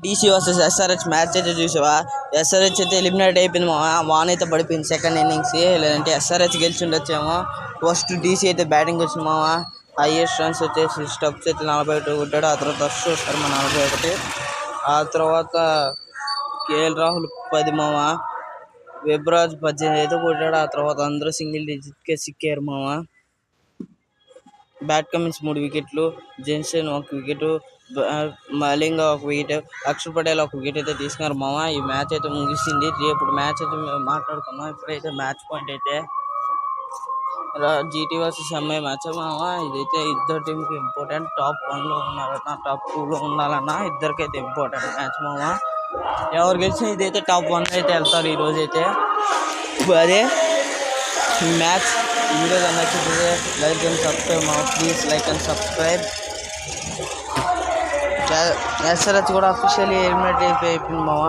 DC versus SRH match అయితే చూసావా? SRH అయితే ఎలిమినేట్ అయిపోయింది మా వాన్ అయితే పడిపోయింది సెకండ్ ఇన్నింగ్స్. లేదంటే ఎస్ఆర్హెచ్ గెలిచి ఉండొచ్చేమో. ఫస్ట్ డీసీ అయితే బ్యాటింగ్ వచ్చింది మామ. హైయెస్ట్ రన్స్ వచ్చేసి స్టబ్స్ అయితే 41 కొట్టాడు. ఆ తర్వాత అశ్వ శర్మ 41. ఆ తర్వాత కేఎల్ రాహుల్ 10 మామ. వెబ్రాజ్ 18 అయితే కొట్టాడు. ఆ తర్వాత అందరూ సింగిల్ డిజిట్కే సిక్కారు మామ. బ్యాట్ కమిన్స్ 3 వికెట్లు, Jansen 1 wicket, Malinga 1 wicket, Axar Patel 1 wicket అయితే తీసుకున్నారు మామ. ఈ మ్యాచ్ అయితే ముగిసింది. ఇప్పుడు మ్యాచ్ అయితే మాట్లాడుకుందాం. ఇప్పుడైతే మ్యాచ్ పాయింట్ అయితే జీటీ వర్సెస్ ఎంఐ మ్యాచ్ మామ. ఇదైతే ఇద్దరు టీంకి ఇంపార్టెంట్. టాప్ 1లో ఉండాలన్నా టాప్ 2లో ఉండాలన్నా ఇద్దరికైతే ఇంపార్టెంట్ మ్యాచ్ మామ. ఎవరు గెలిచినా ఇదైతే టాప్ 1 అయితే వెళ్తారు ఈరోజు అయితే. అదే మ్యాచ్ వీడియో నచ్చితే లైక్ అండ్ సబ్స్క్రైబ్ మామ. Please like and subscribe. SRH కూడా అఫీషియల్లీ ఎలిమినేట్ అయిపోయింది మామ.